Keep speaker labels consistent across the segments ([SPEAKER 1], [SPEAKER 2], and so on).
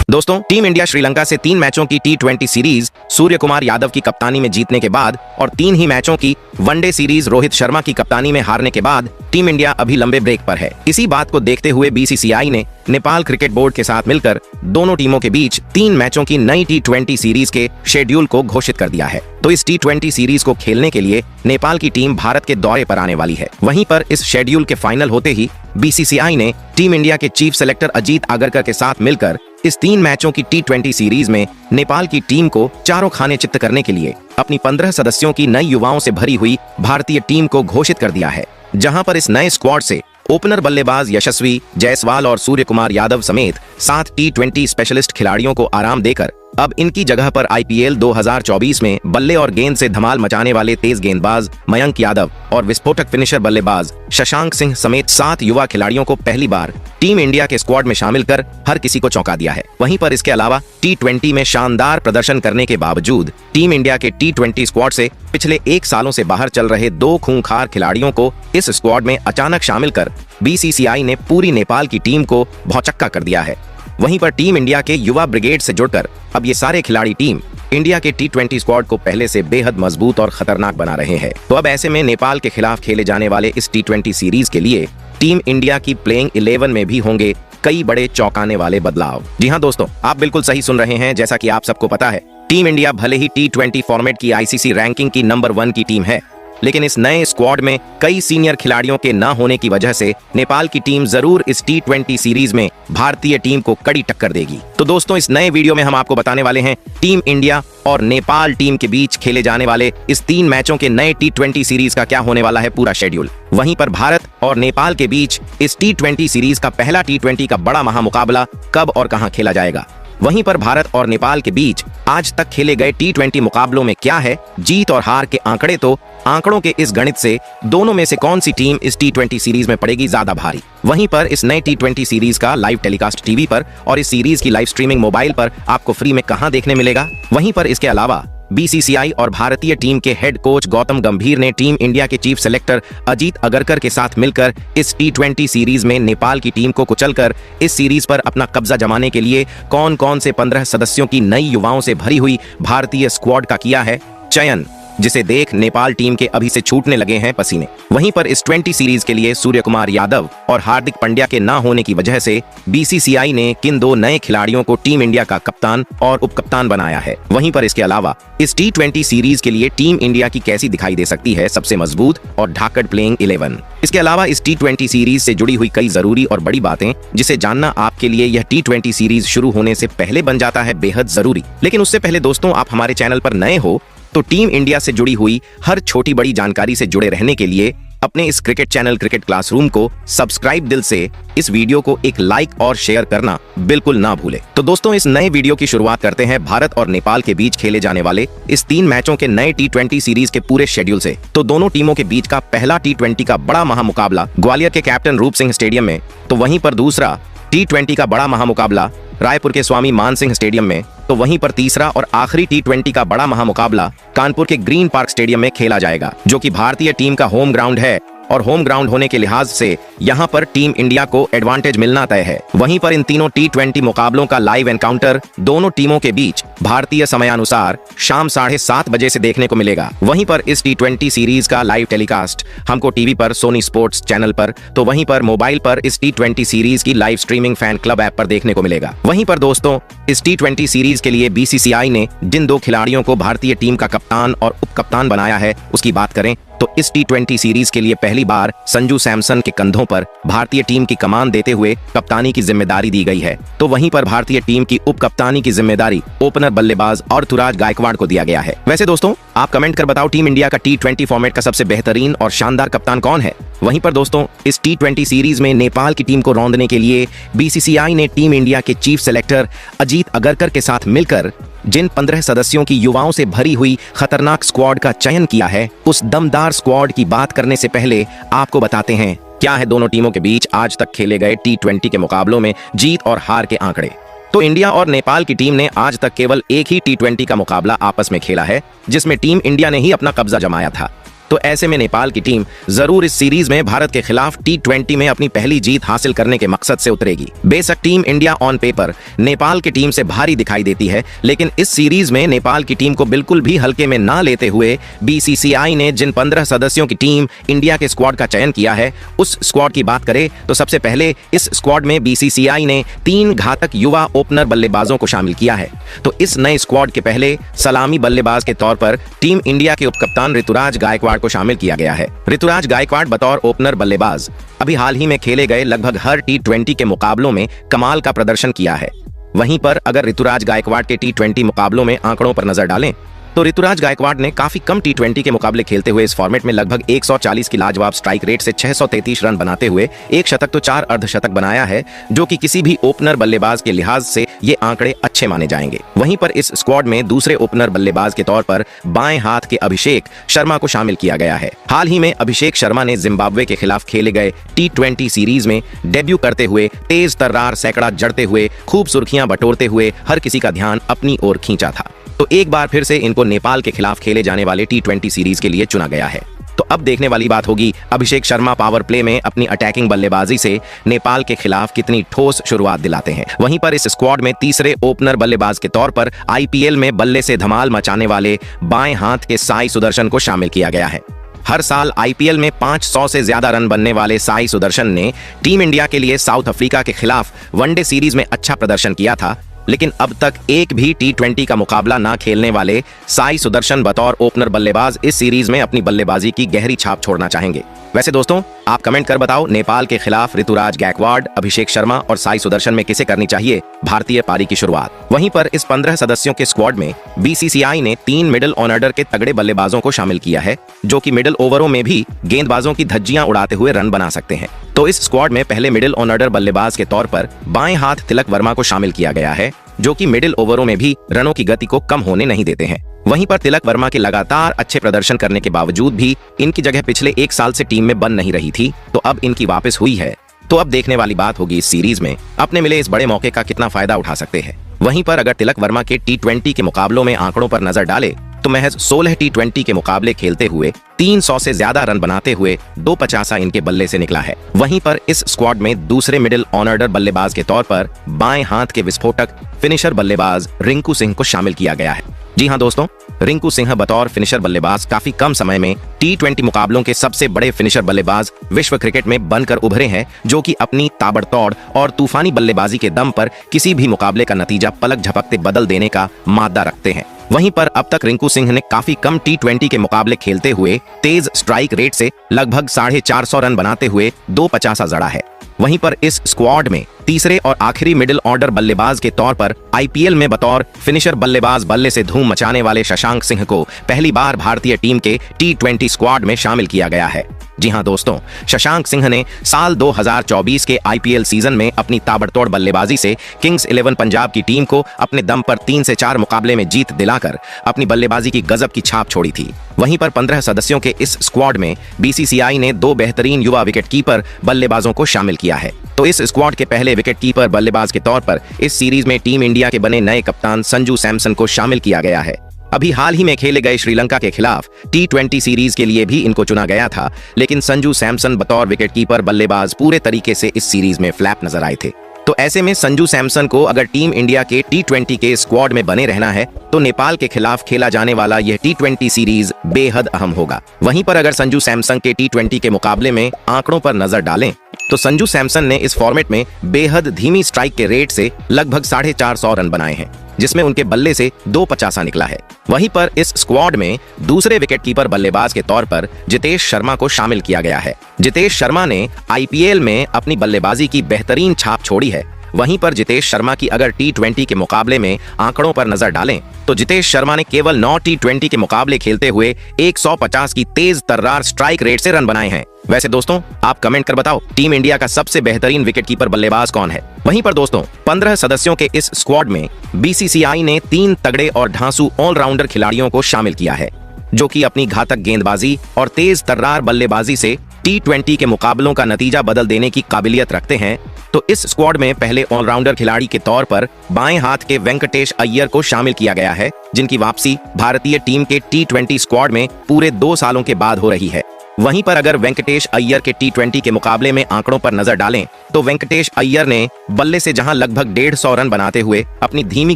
[SPEAKER 1] दोस्तों, team India Sri Lanka से 3 मैचों की T20 सीरीज सूर्य कुमार यादव की कप्तानी में जीतने के बाद और 3 ही मैचों की वनडे सीरीज रोहित शर्मा की कप्तानी में हारने के बाद टीम इंडिया अभी लंबे ब्रेक पर है। इसी बात को देखते हुए बीसीसीआई ने नेपाल क्रिकेट बोर्ड के साथ मिलकर दोनों टीमों के बीच 3 मैचों की नई T20 सीरीज के शेड्यूल को घोषित कर दिया है। तो इस T20 सीरीज को खेलने के लिए नेपाल की टीम भारत के दौरे पर आने वाली है। वहीं पर इस शेड्यूल के फाइनल होते ही बीसीसीआई ने टीम इंडिया के चीफ सेलेक्टर अजीत आगरकर के साथ मिलकर इस 3 मैचों की T20 सीरीज में नेपाल की टीम को चारों खाने चित्त करने के लिए अपनी 15 सदस्यों की नई युवाओं से भरी हुई भारतीय टीम को घोषित कर दिया है, जहां पर इस नए स्क्वाड से ओपनर बल्लेबाज यशस्वी जायसवाल और सूर्य कुमार यादव समेत 7 T20 स्पेशलिस्ट खिलाड़ियों को आराम देकर अब इनकी जगह पर IPL 2024 में बल्ले और गेंद से धमाल मचाने वाले तेज गेंदबाज मयंक यादव और विस्फोटक फिनिशर बल्लेबाज शशांक सिंह समेत 7 युवा खिलाड़ियों को पहली बार टीम इंडिया के स्क्वाड में शामिल कर हर किसी को चौंका दिया है। वहीं पर इसके अलावा T20 में शानदार प्रदर्शन करने के बावजूद टीम इंडिया के T20 स्क्वाड से पिछले 1 सालों से बाहर चल रहे 2 खूंखार खिलाड़ियों को इस स्क्वाड में अचानक शामिल कर बीसीसीआई ने पूरी नेपाल की टीम को भौचक्का कर दिया है। वहीं पर टीम इंडिया के युवा ब्रिगेड से जुड़कर अब ये सारे खिलाड़ी टीम इंडिया के T20 स्क्वाड को पहले से बेहद मजबूत और खतरनाक बना रहे हैं। तो अब ऐसे में नेपाल के खिलाफ खेले जाने वाले इस T20 सीरीज के लिए टीम इंडिया की प्लेइंग 11 में भी होंगे कई बड़े चौंकाने वाले बदलाव। जी हाँ दोस्तों, आप बिल्कुल सही सुन रहे हैं। जैसा कि आप सबको पता है, टीम इंडिया भले ही T20 फॉर्मेट की ICC रैंकिंग की नंबर 1 की टीम है, लेकिन इस नए स्क्वाड में कई सीनियर खिलाड़ियों के न होने की वजह से नेपाल की टीम जरूर इस T20 सीरीज में भारतीय टीम को कड़ी टक्कर देगी। तो दोस्तों, इस नए वीडियो में हम आपको बताने वाले हैं टीम इंडिया और नेपाल टीम के बीच खेले जाने वाले इस 3 मैचों के नए T20 सीरीज का क्या होने वाला है पूरा शेड्यूल। वहीं पर भारत और नेपाल के बीच इस T20 सीरीज का पहला T20 का बड़ा महामुकाबला कब और कहां खेला जाएगा। वहीं पर भारत और नेपाल के बीच आज तक खेले गए T20 मुकाबलों में क्या है जीत और हार के आंकड़े। तो आंकड़ों के इस गणित से दोनों में से कौन सी टीम इस T20 सीरीज में पड़ेगी ज्यादा भारी। वहीं पर इस नए T20 सीरीज का लाइव टेलीकास्ट टीवी पर और इस सीरीज की लाइव स्ट्रीमिंग मोबाइल पर आपको फ्री में कहां देखने मिलेगा। वहीं पर इसके अलावा बीसीसीआई और भारतीय टीम के हेड कोच गौतम गंभीर ने टीम इंडिया के चीफ सेलेक्टर अजीत आगरकर के साथ मिलकर इस T20 सीरीज में नेपाल की टीम को कुचलकर इस सीरीज पर अपना कब्जा जमाने के लिए कौन कौन से 15 सदस्यों की नई युवाओं से भरी हुई भारतीय स्क्वाड का किया है चयन, जिसे देख नेपाल टीम के अभी से छूटने लगे हैं पसीने। वहीं पर इस 20 सीरीज के लिए सूर्य कुमार यादव और हार्दिक पांड्या के ना होने की वजह से बीसीसीआई ने किन 2 नए खिलाड़ियों को टीम इंडिया का कप्तान और उपकप्तान बनाया है। वहीं पर इसके अलावा इस T20 सीरीज के लिए टीम इंडिया की कैसी दिखाई दे सकती है सबसे मजबूत और धाकड़ प्लेइंग 11। इसके अलावा इस T20 सीरीज से जुड़ी हुई कई जरूरी और बड़ी बातें जिसे जानना आपके लिए यह T20 सीरीज शुरू होने से पहले बन जाता है बेहद जरूरी। लेकिन उससे पहले दोस्तों, आप हमारे चैनल पर नए हो तो टीम इंडिया से जुड़ी हुई हर छोटी बड़ी जानकारी से जुड़े रहने के लिए अपने इस क्रिकेट चैनल क्रिकेट क्लासरूम को सब्सक्राइब दिल से इस वीडियो को एक लाइक और शेयर करना बिल्कुल ना भूले। तो दोस्तों, इस नए वीडियो की शुरुआत करते हैं भारत और नेपाल के बीच खेले जाने वाले इस 3 मैचों के नए T20 सीरीज के पूरे शेड्यूल से। तो दोनों टीमों के बीच का पहला T20 का बड़ा महामुकाबला ग्वालियर के कैप्टन रूप सिंह स्टेडियम में, तो वहीं पर दूसरा T20 का बड़ा महामुकाबला रायपुर के स्वामी मान सिंह स्टेडियम में, तो वहीं पर तीसरा और आखिरी T20 का बड़ा महामुकाबला कानपुर के ग्रीन पार्क स्टेडियम में खेला जाएगा, जो कि भारतीय टीम का होम ग्राउंड है और होम ग्राउंड होने के लिहाज से यहां पर टीम इंडिया को एडवांटेज मिलना तय है। वहीं पर इन तीनों T20 मुकाबलों का लाइव एनकाउंटर दोनों टीमों के बीच भारतीय समयानुसार शाम 7:30 बजे से देखने को मिलेगा। वहीं पर इस T20 सीरीज का लाइव टेलीकास्ट हमको टीवी पर सोनी स्पोर्ट्स चैनल पर, तो वहीं पर मोबाइल पर इस T20 सीरीज की live streaming fan club app पर देखने को मिलेगा। वहीं पर दोस्तों, इस T20 सीरीज के लिए बीसीसीआई ने जिन 2 खिलाड़ियों को भारतीय टीम का कप्तान और उपकप्तान बनाया है उसकी बात करें तो इस T20 सीरीज के लिए पहली बार संजू सैमसन के कंधों पर भारतीय टीम की कमान देते हुए कप्तानी की जिम्मेदारी दी गई है। तो वहीं पर भारतीय टीम की उप कप्तानी की जिम्मेदारी ओपनर बल्लेबाज ऋतुराज गायकवाड़ को दिया गया है। वैसे दोस्तों, आप कमेंट कर बताओ टीम इंडिया का T20 फॉर्मेट का सबसे बेहतरीन और शानदार कप्तान कौन है। वहीं पर दोस्तों, इस T20 सीरीज में नेपाल की टीम को रौंदने के लिए बीसीसीआई ने टीम इंडिया के चीफ सेलेक्टर अजीत आगरकर के साथ मिलकर जिन 15 सदस्यों की युवाओं से भरी हुई खतरनाक स्क्वाड का चयन किया है, उस दमदार स्क्वाड की बात करने से पहले आपको बताते हैं क्या है दोनों टीमों के बीच आज तक खेले गए T20 के मुकाबलों में जीत और हार के आंकड़े। तो इंडिया और नेपाल की टीम ने आज तक केवल एक ही T20 का मुकाबला आपस में खेला है, जिसमें टीम इंडिया ने ही अपना कब्जा जमाया था। तो ऐसे में नेपाल की टीम जरूर इस सीरीज में भारत के खिलाफ T20 में अपनी पहली जीत हासिल करने के मकसद से उतरेगी। बेशक team India on paper Nepal की टीम से भारी दिखाई देती है, लेकिन इस सीरीज में नेपाल की टीम को बिल्कुल भी हल्के में ना लेते हुए BCCI ने जिन 15 सदस्यों की टीम इंडिया के स्क्वाड का चयन किया है, उस स्क्वाड की बात करें तो सबसे पहले इस स्क्वाड में BCCI ने 3 घातक युवा ओपनर बल्लेबाजों को शामिल किया है। तो इस नए स्क्वाड के पहले सलामी बल्लेबाज के तौर पर टीम इंडिया के उपकप्तान ऋतुराज गायकवाड़ को शामिल किया गया है। ऋतुराज गायकवाड़ बतौर ओपनर बल्लेबाज अभी हाल ही में खेले गए लगभग हर T20 के मुकाबलों में कमाल का प्रदर्शन किया है। वहीं पर अगर ऋतुराज गायकवाड़ के T20 मुकाबलों में आंकड़ों पर नजर डालें तो ऋतुराज गायकवाड़ ने काफी कम T20 के मुकाबले खेलते हुए इस फॉर्मेट में लगभग 140 की लाजवाब स्ट्राइक रेट से 633 रन बनाते हुए 1 शतक तो 4 अर्धशतक बनाया है, जो कि किसी भी ओपनर बल्लेबाज के लिहाज से ये आंकड़े अच्छे माने जाएंगे। वहीं पर इस स्क्वाड में दूसरे ओपनर बल्लेबाज के तौर पर बाएं हाथ के अभिषेक शर्मा को शामिल किया गया है। हाल ही में अभिषेक शर्मा ने जिम्बाब्वे के खिलाफ खेले गए T20 सीरीज में डेब्यू करते हुए तेज तर्रार सैकड़ा जड़ते हुए खूब सुर्खियां बटोरते हुए हर किसी का ध्यान अपनी ओर खींचा था। तो एक बार फिर से इनको नेपाल के खिलाफ खेले जाने वाले T20 सीरीज के लिए चुना गया है। तो अब देखने वाली बात होगी अभिषेक शर्मा पावर प्ले में अपनी अटैकिंग बल्लेबाजी से नेपाल के खिलाफ कितनी ठोस शुरुआत दिलाते हैं। वहीं पर इस स्क्वाड में तीसरे ओपनर बल्लेबाज के तौर पर IPL में बल्ले से धमाल मचाने वाले बाएं हाथ के साई सुदर्शन को शामिल किया गया है। हर साल IPL में 500 से ज्यादा रन बनने वाले साई सुदर्शन ने टीम इंडिया के लिए साउथ अफ्रीका के खिलाफ वनडे सीरीज में अच्छा प्रदर्शन किया था, लेकिन अब तक एक भी T20 का मुकाबला ना खेलने वाले साई सुदर्शन बतौर ओपनर बल्लेबाज इस सीरीज में अपनी बल्लेबाजी की गहरी छाप छोड़ना चाहेंगे। वैसे दोस्तों, आप कमेंट कर बताओ नेपाल के खिलाफ ऋतुराज गायकवाड़, अभिषेक शर्मा और साई सुदर्शन में किसे करनी चाहिए भारतीय पारी की शुरुआत। वहीं पर इस 15 सदस्यों के स्क्वाड में BCCI ने 3 मिडिल ऑर्डर के तगड़े बल्लेबाजों को शामिल किया है, जो कि मिडिल ओवरों में भी गेंदबाजों की धज्जियां उड़ाते हुए रन बना सकते हैं। तो इस स्क्वाड में पहले मिडिल ऑर्डर बल्लेबाज के तौर पर बाएं हाथ तिलक वर्मा को शामिल किया गया है, जो कि मिडिल ओवरों में भी रनों की गति को कम होने नहीं देते हैं। वहीं पर तिलक वर्मा के लगातार अच्छे प्रदर्शन करने के बावजूद भी इनकी जगह पिछले 1 साल से टीम में बन नहीं रही थी, तो अब इनकी वापस हुई है। तो अब देखने वाली बात होगी इस सीरीज में अपने मिले इस बड़े मौके का कितना फायदा उठा सकते हैं। वहीं पर अगर तिलक वर्मा के T20 के मुकाबलों में आंकड़ों पर नजर डाले तो महज 16 T20 के मुकाबले खेलते हुए 300 से ज्यादा रन बनाते हुए 250 इनके बल्ले से निकला है। वहीं पर इस स्क्वाड में दूसरे मिडिल ऑर्डर बल्लेबाज के तौर पर बाएं हाथ के विस्फोटक फिनिशर बल्लेबाज रिंकू सिंह को शामिल किया गया है। जी हां दोस्तों, रिंकू सिंह बतौर फिनिशर बल्लेबाज काफी कम समय में T20 मुकाबलों के सबसे बड़े फिनिशर बल्लेबाज विश्व क्रिकेट में बनकर उभरे हैं, जो कि अपनी ताबड़तोड़ और तूफानी बल्लेबाजी के दम पर किसी भी मुकाबले का नतीजा पलक झपकते बदल देने का मादा रखते हैं। वहीं पर अब तक रिंकू सिंह ने काफी कम T20 के मुकाबले खेलते हुए तेज स्ट्राइक रेट से लगभग 450 रन बनाते हुए 250 जड़ा है। वहीं पर इस स्क्वाड में तीसरे और आखिरी मिडिल ऑर्डर बल्लेबाज के तौर पर IPL में बतौर फिनिशर बल्लेबाज बल्ले से धूम मचाने वाले शशांक सिंह को पहली बार भारतीय टीम के T20 स्क्वाड में शामिल किया गया है। जी हां दोस्तों, शशांक सिंह ने साल 2024 के IPL सीजन में अपनी ताबड़तोड़ बल्लेबाजी से किंग्स 11 पंजाब की टीम को अपने दम पर 3 से 4 मुकाबले में जीत दिलाकर अपनी बल्लेबाजी की गजब की छाप छोड़ी थी। वहीं पर 15 सदस्यों के इस स्क्वाड में BCCI ने 2 बेहतरीन युवा विकेटकीपर बल्लेबाजों को शामिल किया है। तो इस स्क्वाड के पहले विकेटकीपर बल्लेबाज के तौर पर इस सीरीज में टीम इंडिया के बने नए कप्तान संजू सैमसन को शामिल किया गया है। अभी हाल ही में खेले गए श्रीलंका के खिलाफ T20 सीरीज के लिए भी इनको चुना गया था, लेकिन संजू सैमसन बतौर विकेटकीपर बल्लेबाज पूरे तरीके से इस सीरीज में फ्लैप नजर आए थे। तो ऐसे में संजू सैमसन को अगर टीम इंडिया के T20 के स्क्वाड में बने रहना है तो नेपाल के खिलाफ खेला जाने वाला यह T20 सीरीज बेहद अहम होगा। वहीं पर अगर संजू सैमसन के T20 के मुकाबले में आंकड़ों पर नजर डालें तो संजू सैमसन ने इस फॉर्मेट में बेहद धीमी स्ट्राइक के रेट से लगभग 450 रन बनाए हैं, जिसमें उनके बल्ले से 250 निकला है। वहीं पर इस स्क्वाड में दूसरे विकेटकीपर बल्लेबाज के तौर पर जितेश शर्मा को शामिल किया गया है। जितेश शर्मा ने IPL में अपनी बल्लेबाजी की बेहतरीन छाप छोड़ी है। वहीं पर जितेश शर्मा की अगर T20 के मुकाबले में आंकड़ों पर नजर डालें तो जितेश शर्मा ने केवल 9 T20 के मुकाबले खेलते हुए 150 की तेज तर्रार स्ट्राइक रेट से रन बनाए हैं। वैसे दोस्तों, आप कमेंट कर बताओ टीम इंडिया का सबसे बेहतरीन विकेटकीपर बल्लेबाज कौन है। वहीं पर दोस्तों, 15 सदस्यों के इस स्क्वाड में BCCI ने 3 तगड़े और धांसू ऑलराउंडर खिलाड़ियों को शामिल किया है, जो कि अपनी घातक गेंदबाजी और तेज तर्रार बल्लेबाजी से T20 के मुकाबलों का नतीजा बदल देने की काबिलियत रखते हैं। तो तो इस स्क्वाड में पहले ऑलराउंडर खिलाड़ी के तौर पर बाएं हाथ के वेंकटेश अय्यर को शामिल किया गया है, जिनकी वापसी भारतीय टीम के T20 स्क्वाड में पूरे 2 सालों के बाद हो रही है। वहीं पर अगर वेंकटेश अय्यर के T20 के मुकाबले में आंकड़ों पर नजर डालें तो वेंकटेश अय्यर ने बल्ले से जहां लगभग 150 रन बनाते हुए अपनी धीमी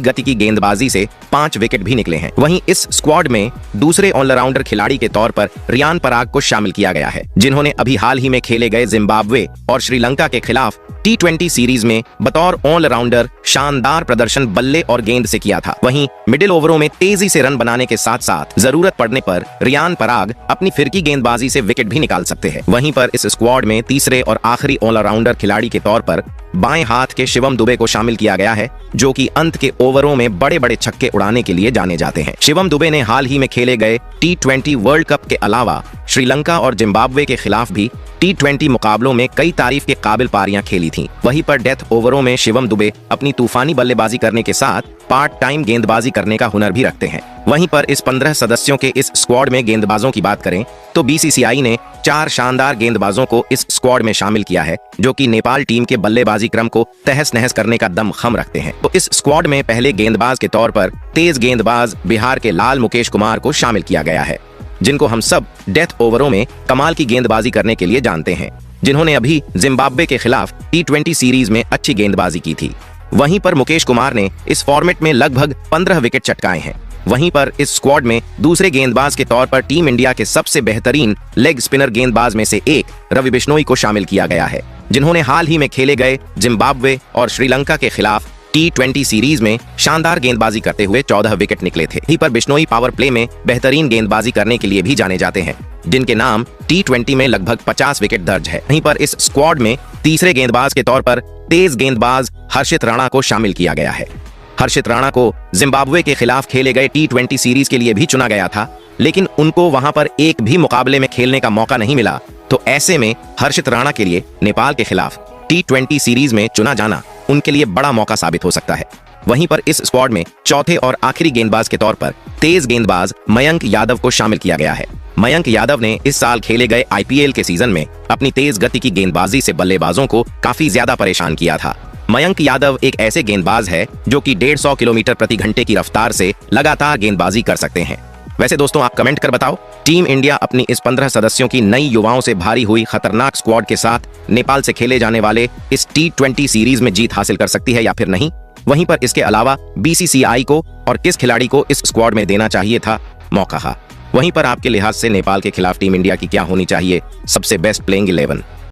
[SPEAKER 1] गति की गेंदबाजी से 5 विकेट भी निकले हैं। वहीं इस स्क्वाड में दूसरे ऑलराउंडर खिलाड़ी के तौर पर रियान पराग को शामिल किया गया है, जिन्होंने अभी हाल ही में खेले गए जिम्बाब्वे और श्रीलंका के खिलाफ T20 सीरीज में बतौर ऑलराउंडर शानदार प्रदर्शन बल्ले और गेंद से किया था। वहीं मिडिल ओवरों में तेजी से रन बनाने के साथ साथ जरूरत पड़ने पर रियान पराग अपनी फिरकी गेंदबाजी से विकेट भी निकाल सकते हैं। वहीं पर इस स्क्वाड में तीसरे और आखिरी ऑलराउंडर खिलाड़ी के तौर पर बाएं हाथ के शिवम दुबे को शामिल किया गया है, जो कि अंत के ओवरों में बड़े बड़े छक्के उड़ाने के लिए जाने जाते हैं। शिवम दुबे ने हाल ही में खेले गए T20 वर्ल्ड कप के अलावा श्रीलंका और जिम्बाब्वे के खिलाफ भी T20 मुकाबलों में कई तारीफ के काबिल पारियां खेली थीं। वहीं पर डेथ ओवरों में शिवम दुबे अपनी तूफानी बल्लेबाजी करने के साथ पार्ट टाइम गेंदबाजी करने का हुनर भी रखते हैं। वहीं पर इस 15 सदस्यों के इस स्क्वाड में गेंदबाजों की बात करें तो BCCI ने 4 शानदार गेंदबाजों को इस स्क्वाड में शामिल किया है, जो कि नेपाल टीम के बल्लेबाजी क्रम को तहस नहस करने का दमखम रखते हैं। तो इस स्क्वाड में पहले गेंदबाज के तौर पर तेज गेंदबाज बिहार के लाल मुकेश कुमार को शामिल किया गया है, जिनको हम सब डेथ ओवरों में कमाल की गेंदबाजी करने के लिए जानते हैं, जिन्होंने अभी जिम्बाब्वे के खिलाफ T20 सीरीज में अच्छी गेंदबाजी की थी। वहीं पर मुकेश कुमार ने इस फॉर्मेट में लगभग 15 विकेट चटकाए हैं। वहीं पर इस स्क्वाड में दूसरे गेंदबाज के तौर पर टीम इंडिया के सबसे बेहतरीन लेग स्पिनर गेंदबाज में से एक रवि बिश्नोई को शामिल किया गया है, जिन्होंने हाल ही में खेले गए जिम्बाब्वे और श्रीलंका के खिलाफ T20 सीरीज में शानदार गेंदबाजी करते हुए 14 विकेट निकले थे। वहीं पर बिश्नोई पावर प्ले में बेहतरीन गेंदबाजी करने के लिए भी जाने जाते हैं, जिनके नाम T20 में लगभग 50 विकेट दर्ज है। वहीं पर इस स्क्वाड में तीसरे गेंदबाज के तौर पर तेज गेंदबाज हर्षित राणा को शामिल किया गया है। हर्षित राणा को जिम्बाब्वे के खिलाफ खेले गए T20 सीरीज के लिए भी चुना गया था, लेकिन उनको वहां पर एक भी मुकाबले में खेलने का मौका नहीं मिला। तो ऐसे में हर्षित राणा के लिए नेपाल के खिलाफ T20 सीरीज में चुना जाना उनके लिए बड़ा मौका साबित हो सकता है। वहीं पर इस स्क्वाड में चौथे और आखिरी गेंदबाज के तौर पर तेज गेंदबाज मयंक यादव को शामिल किया गया है। मयंक यादव ने इस साल खेले गए IPL के सीजन में अपनी तेज गति की गेंदबाजी से बल्लेबाजों को काफी ज्यादा परेशान किया था। मयंक यादव एक ऐसे गेंदबाज है जो कि 150 किलोमीटर प्रति घंटे की रफ्तार से लगातार गेंदबाजी कर सकते हैं। वैसे दोस्तों, आप कमेंट कर बताओ, टीम इंडिया अपनी इस 15 सदस्यों की नई युवाओं से भारी हुई खतरनाक स्क्वाड के साथ नेपाल से खेले जाने वाले इस T20 सीरीज में जीत हासिल कर सकती है या फिर नहीं। वहीं पर इसके अलावा BCCI को और किस खिलाड़ी को इस स्क्वाड में देना चाहिए था मौका। वहीं पर आपके लिहाज से नेपाल के खिलाफ टीम इंडिया की क्या होनी चाहिए सबसे बेस्ट प्लेइंग 11।